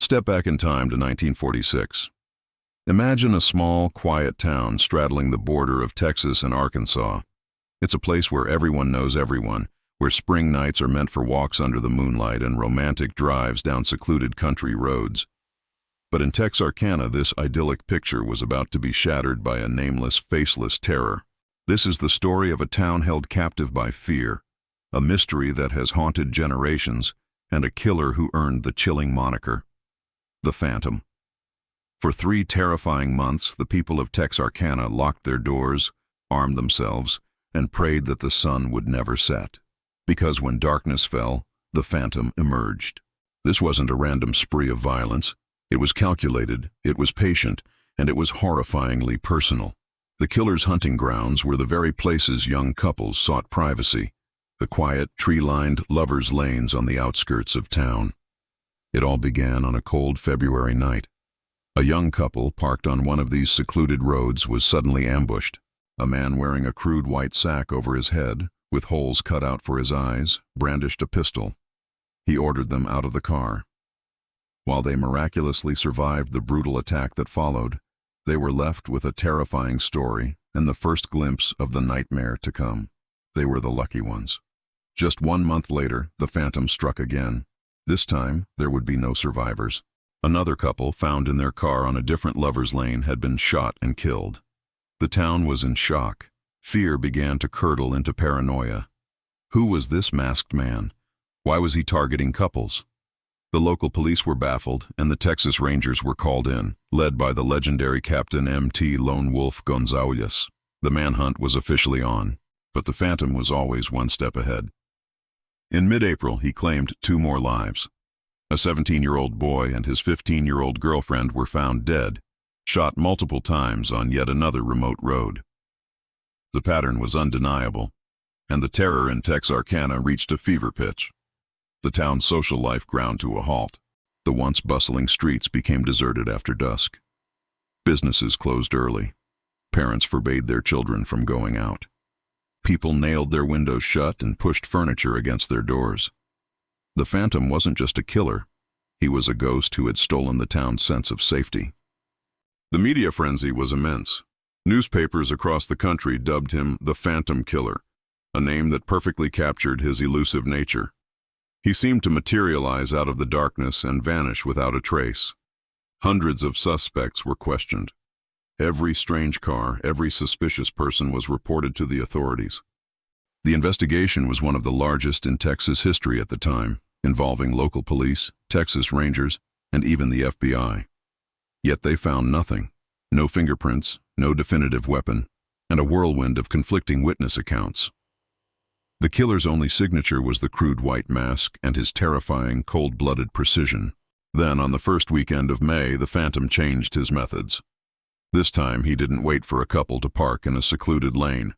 Step back in time to 1946. Imagine a small, quiet town straddling the border of Texas and Arkansas. It's a place where everyone knows everyone, where spring nights are meant for walks under the moonlight and romantic drives down secluded country roads. But in Texarkana, this idyllic picture was about to be shattered by a nameless, faceless terror. This is the story of a town held captive by fear, a mystery that has haunted generations, and a killer who earned the chilling moniker, the Phantom. For 3 terrifying months, the people of Texarkana locked their doors, armed themselves, and prayed that the sun would never set. Because when darkness fell, the Phantom emerged. This wasn't a random spree of violence. It was calculated, it was patient, and it was horrifyingly personal. The killer's hunting grounds were the very places young couples sought privacy, the quiet, tree-lined lovers' lanes on the outskirts of town. It all began on a cold February night. A young couple parked on one of these secluded roads was suddenly ambushed. A man wearing a crude white sack over his head, with holes cut out for his eyes, brandished a pistol. He ordered them out of the car. While they miraculously survived the brutal attack that followed, they were left with a terrifying story and the first glimpse of the nightmare to come. They were the lucky ones. Just 1 month later, the Phantom struck again. This time, there would be no survivors. Another couple, found in their car on a different lover's lane, had been shot and killed. The town was in shock. Fear began to curdle into paranoia. Who was this masked man? Why was he targeting couples? The local police were baffled, and the Texas Rangers were called in, led by the legendary Captain M.T. Lone Wolf Gonzalez. The manhunt was officially on, but the Phantom was always one step ahead. In mid-April, he claimed 2 more lives. A 17-year-old boy and his 15-year-old girlfriend were found dead, shot multiple times on yet another remote road. The pattern was undeniable, and the terror in Texarkana reached a fever pitch. The town's social life ground to a halt. The once bustling streets became deserted after dusk. Businesses closed early. Parents forbade their children from going out. People nailed their windows shut and pushed furniture against their doors. The Phantom wasn't just a killer. He was a ghost who had stolen the town's sense of safety. The media frenzy was immense. Newspapers across the country dubbed him the Phantom Killer, a name that perfectly captured his elusive nature. He seemed to materialize out of the darkness and vanish without a trace. Hundreds of suspects were questioned. Every strange car, every suspicious person was reported to the authorities. The investigation was one of the largest in Texas history at the time, involving local police, Texas Rangers, and even the FBI. Yet they found nothing. No fingerprints, no definitive weapon, and a whirlwind of conflicting witness accounts. The killer's only signature was the crude white mask and his terrifying, cold-blooded precision. Then, on the first weekend of May, the Phantom changed his methods. This time, he didn't wait for a couple to park in a secluded lane.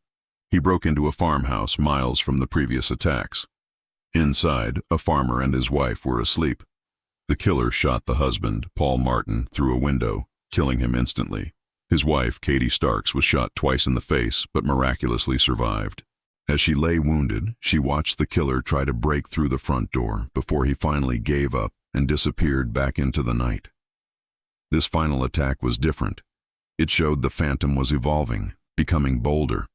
He broke into a farmhouse miles from the previous attacks. Inside, a farmer and his wife were asleep. The killer shot the husband, Paul Martin, through a window, killing him instantly. His wife, Katie Starks, was shot twice in the face, but miraculously survived. As she lay wounded, she watched the killer try to break through the front door before he finally gave up and disappeared back into the night. This final attack was different. It showed the Phantom was evolving, becoming bolder.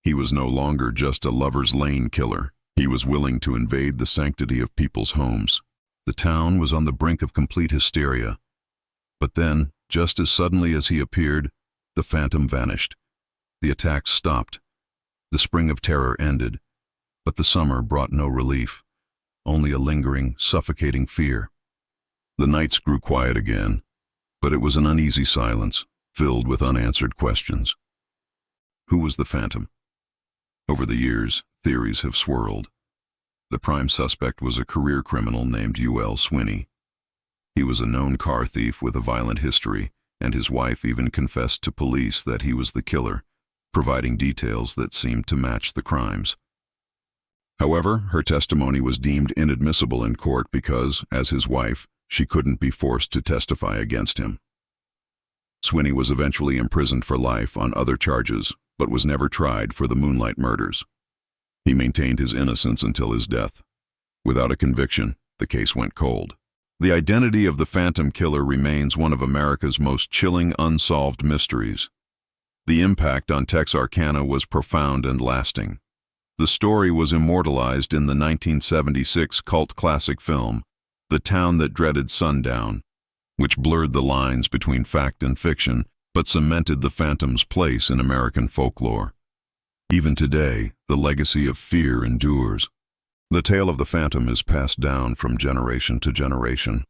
He was no longer just a lover's lane killer. He was willing to invade the sanctity of people's homes. The town was on the brink of complete hysteria. But then, just as suddenly as he appeared, the Phantom vanished. The attacks stopped. The spring of terror ended, but the summer brought no relief, only a lingering, suffocating fear. The nights grew quiet again, but it was an uneasy silence, filled with unanswered questions. Who was the Phantom? Over the years, theories have swirled. The prime suspect was a career criminal named U.L. Swinney. He was a known car thief with a violent history, and his wife even confessed to police that he was the killer, providing details that seemed to match the crimes. However, her testimony was deemed inadmissible in court because, as his wife, she couldn't be forced to testify against him. Swinney was eventually imprisoned for life on other charges, but was never tried for the Moonlight murders. He maintained his innocence until his death. Without a conviction, the case went cold. The identity of the Phantom Killer remains one of America's most chilling unsolved mysteries. The impact on Texarkana was profound and lasting. The story was immortalized in the 1976 cult classic film, The Town That Dreaded Sundown, which blurred the lines between fact and fiction, but cemented the Phantom's place in American folklore. Even today, the legacy of fear endures. The tale of the Phantom is passed down from generation to generation,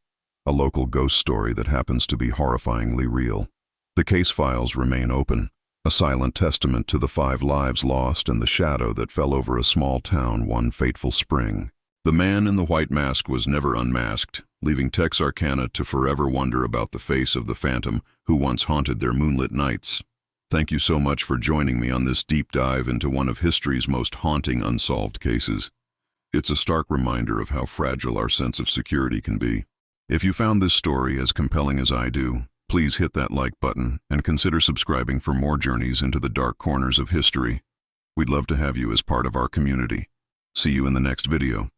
a local ghost story that happens to be horrifyingly real. The case files remain open, a silent testament to the 5 lives lost and the shadow that fell over a small town one fateful spring. The man in the white mask was never unmasked, leaving Texarkana to forever wonder about the face of the Phantom who once haunted their moonlit nights. Thank you so much for joining me on this deep dive into one of history's most haunting unsolved cases. It's a stark reminder of how fragile our sense of security can be. If you found this story as compelling as I do, please hit that like button and consider subscribing for more journeys into the dark corners of history. We'd love to have you as part of our community. See you in the next video.